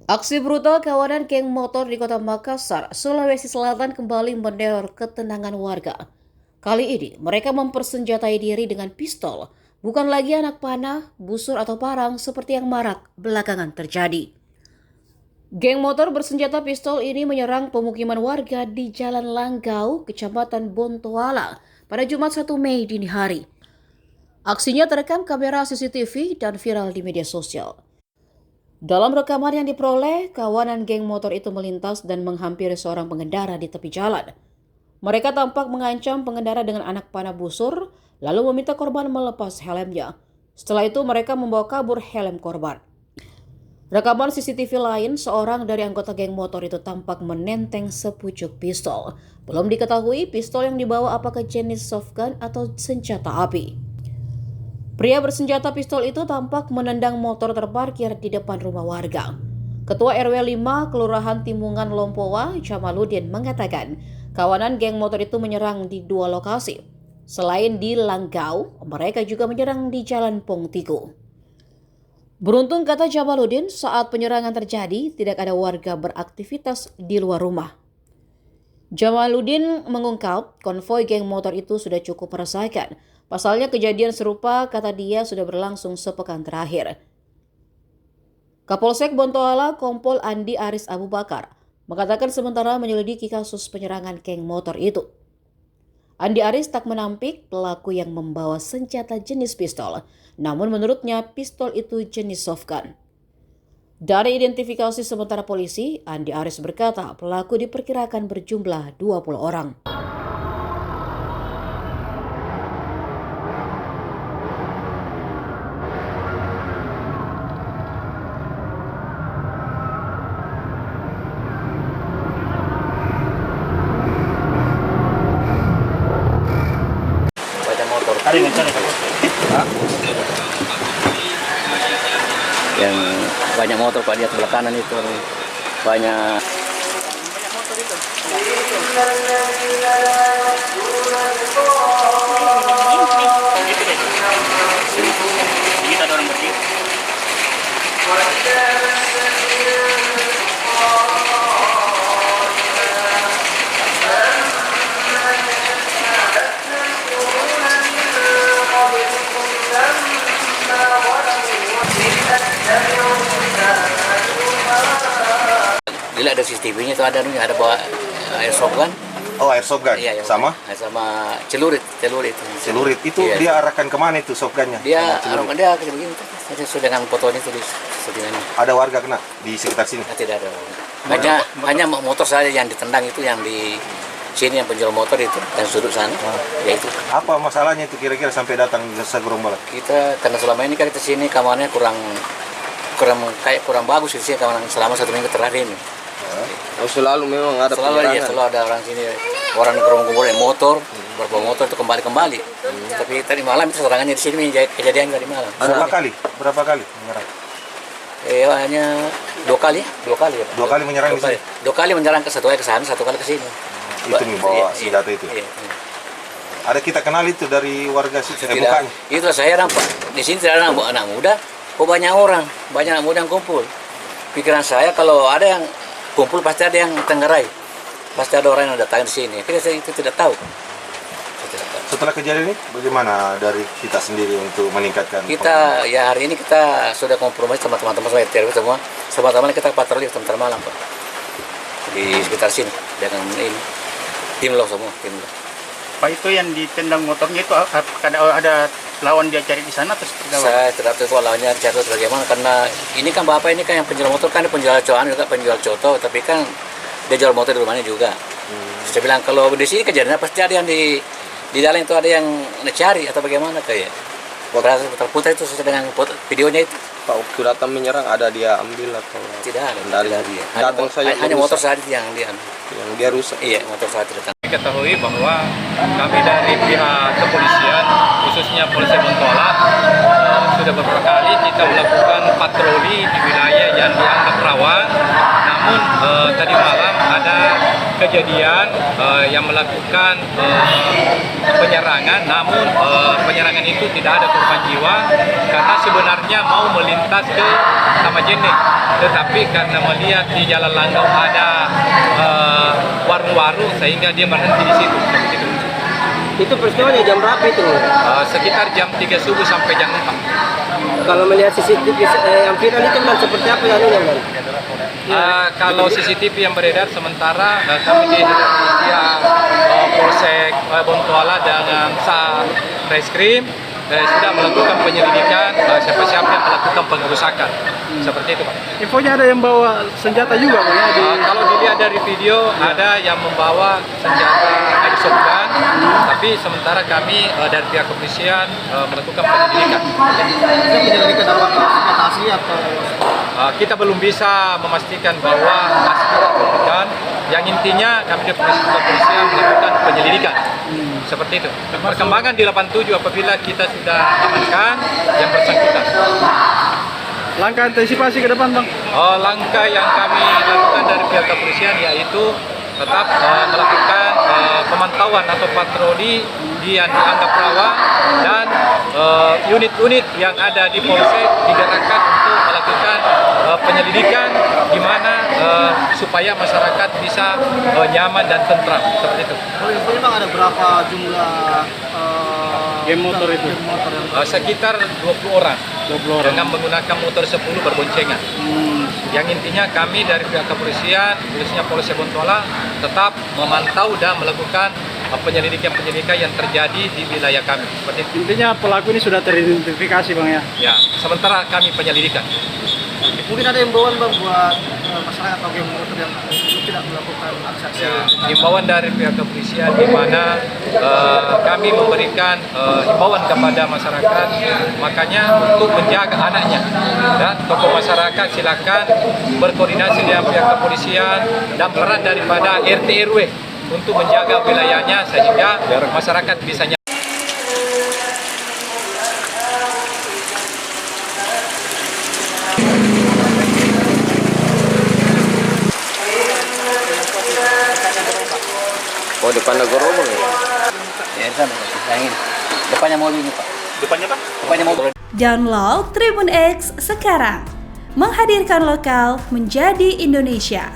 Aksi brutal kawanan geng motor di kota Makassar, Sulawesi Selatan kembali meneror ketenangan warga. Kali ini, mereka mempersenjatai diri dengan pistol, bukan lagi anak panah, busur atau parang seperti yang marak belakangan terjadi. Geng motor bersenjata pistol ini menyerang pemukiman warga di Jalan Langgau, Kecamatan Bontoala, pada Jumat 1 Mei dini hari. Aksinya terekam kamera CCTV dan viral di media sosial. Dalam rekaman yang diperoleh, kawanan geng motor itu melintas dan menghampiri seorang pengendara di tepi jalan. Mereka tampak mengancam pengendara dengan anak panah busur, lalu meminta korban melepas helmnya. Setelah itu mereka membawa kabur helm korban. Rekaman CCTV lain, seorang dari anggota geng motor itu tampak menenteng sepucuk pistol. Belum diketahui pistol yang dibawa apakah jenis soft gun atau senjata api. Pria bersenjata pistol itu tampak menendang motor terparkir di depan rumah warga. Ketua RW 5 Kelurahan Timungan Lompowa, Jamaludin, mengatakan kawanan geng motor itu menyerang di dua lokasi. Selain di Langgau, mereka juga menyerang di Jalan Pongtigo. Beruntung, kata Jamaludin, saat penyerangan terjadi tidak ada warga beraktivitas di luar rumah. Jamaludin mengungkap konvoi geng motor itu sudah cukup meresahkan. Pasalnya kejadian serupa, kata dia, sudah berlangsung sepekan terakhir. Kapolsek Bontoala Kompol Andi Aris Abu Bakar mengatakan sementara menyelidiki kasus penyerangan geng motor itu. Andi Aris tak menampik pelaku yang membawa senjata jenis pistol, namun menurutnya pistol itu jenis soft gun. Dari identifikasi sementara polisi, Andi Aris berkata pelaku diperkirakan berjumlah 20 orang. Banyak motor. Ada yang sana? Yang banyak motor Pak, lihat sebelah kanan itu banyak. Kita ada orang berdiri. Bila ada CCTV-nya itu ada bawa airsoft kan? Oh, airsoft gun? Iya, Sama? Sama celurit itu. Celurit itu iya. Dia arahkan kemana itu soft gunnya? Dia Sama celurit. dia kayak begini. Sudah dengan fotonya itu di settingannya. Ada warga kena di sekitar sini? Tidak ada. Hanya motor saja yang ditendang itu, yang di sini yang penjual motor itu dan sudut sana. Ya itu. Apa masalahnya itu kira-kira sampai datang ke gerombolan? Kita karena selama ini kan kita sini kamarnya kurang bagus sih kamarnya selama 1 minggu terakhir ini. Oh, selalu memang ada penyerangan. Selalu ada orang sini, orang kumpul motor, beberapa motor itu kembali. Tapi tadi malam itu serangannya di sini kejadian tadi malam. Berapa kali menyerang? Hanya 2 kali ya. 2 kali menyerang di sini? 2 kali menyerang, satu kali ke sana, 1 kali ke sini. Itu nih bawa senjata itu? Iya. Ada kita kenal itu dari warga sini? Mukanya? Itu saya nampak. Di sini tidak ada anak muda, kok banyak anak muda yang kumpul. Pikiran saya kalau ada yang kumpul pasti ada yang tenggerai, pasti ada orang yang datang di sini. Saya itu tidak tahu. Setelah kejadian ini, bagaimana dari kita sendiri untuk meningkatkan? Kita ya hari ini kita sudah kompromi sama teman-teman saya RW semua. Sama-sama kita patroli sebentar malam Pak, di sekitar sini dengan ini tim lo semua. Pak, itu yang ditendang motornya itu ada lawan dia cari di sana atau seperti apa? Saya tidak tahu lawannya jatuh bagaimana, karena ini kan bapak ini kan yang penjual motor, kan penjual coan juga, penjual coto, tapi kan dia jual motor di rumahnya juga. Saya bilang kalau di sini kejadiannya pasti ada yang di dalam itu ada yang cari atau bagaimana kayak. Putar itu sesuai dengan videonya itu. Pak, waktu datang menyerang ada dia ambil atau Tidak ada dia. Datang saja Hanya rusak. motor saja yang dia rusak. Iya, motor saja datang. Diketahui bahwa kami dari pihak kepolisian khususnya Polsek Bontoala sudah beberapa kali kita melakukan patroli di wilayah yang dianggap rawan. Namun tadi malam ada kejadian yang melakukan penyerangan, namun penyerangan itu tidak ada korban jiwa karena sebenarnya mau melintas ke Kamajene, tetapi karena melihat di Jalan Langgau ada warung-warung sehingga dia berhenti di situ. Itu peristiwanya jam berapa itu? Sekitar jam 3 subuh sampai jam 4. Kalau melihat CCTV yang viral itu kan seperti apa yang Bang? Kalau CCTV yang beredar sementara kami di pihak Polsek Bontoala dengan Satreskrim sudah melakukan penyelidikan siapa-siapa yang melakukan pengerusakan. Seperti itu, Pak. Infonya ada yang bawa senjata juga, Bang, ya? Kalau dilihat dari video ada yang membawa senjata airsoft gun, tapi sementara kami dari pihak kepolisian melakukan penyelidikan. Itu penyelidikan apakah senjata asli atau? Kita belum bisa memastikan bahwa asli atau bukan. Yang intinya kami dari kepolisian melakukan penyelidikan. Seperti itu. Perkembangan di 87 apabila kita sudah amankan yang bersangkutan. Langkah antisipasi ke depan, Bang? Langkah yang kami lakukan dari pihak kepolisian yaitu tetap melakukan pemantauan atau patroli yang dianggap rawan dan unit-unit yang ada di Polsek digerakkan untuk melakukan penyelidikan di mana supaya masyarakat bisa nyaman dan tentram seperti itu. Infonya Bang, ada berapa jumlah Geng motor itu? Sekitar 20 orang. Dengan menggunakan motor 10 berboncengan. Yang intinya kami dari pihak kepolisian, khususnya Polsek Bontoala, tetap memantau dan melakukan penyelidikan yang terjadi di wilayah kami. Seperti itu. Intinya pelaku ini sudah teridentifikasi, Bang, ya? Ya, sementara kami penyelidikan. mungkin ada himbauan Bang buat masyarakat atau geng motor yang tidak melakukan aksi-aksi? Himbauan dari pihak kepolisian di mana kami memberikan himbauan kepada masyarakat, makanya untuk menjaga anaknya dan tokoh masyarakat silakan berkoordinasi dengan pihak kepolisian dan peran daripada RT RW untuk menjaga wilayahnya sehingga masyarakat bisa Oh, depan Nagoromo ya? Ya, sana, yang ini. Depannya mobil ini, Pak. Depannya Pak? Depannya mobil. Download Tribun X sekarang. Menghadirkan lokal menjadi Indonesia.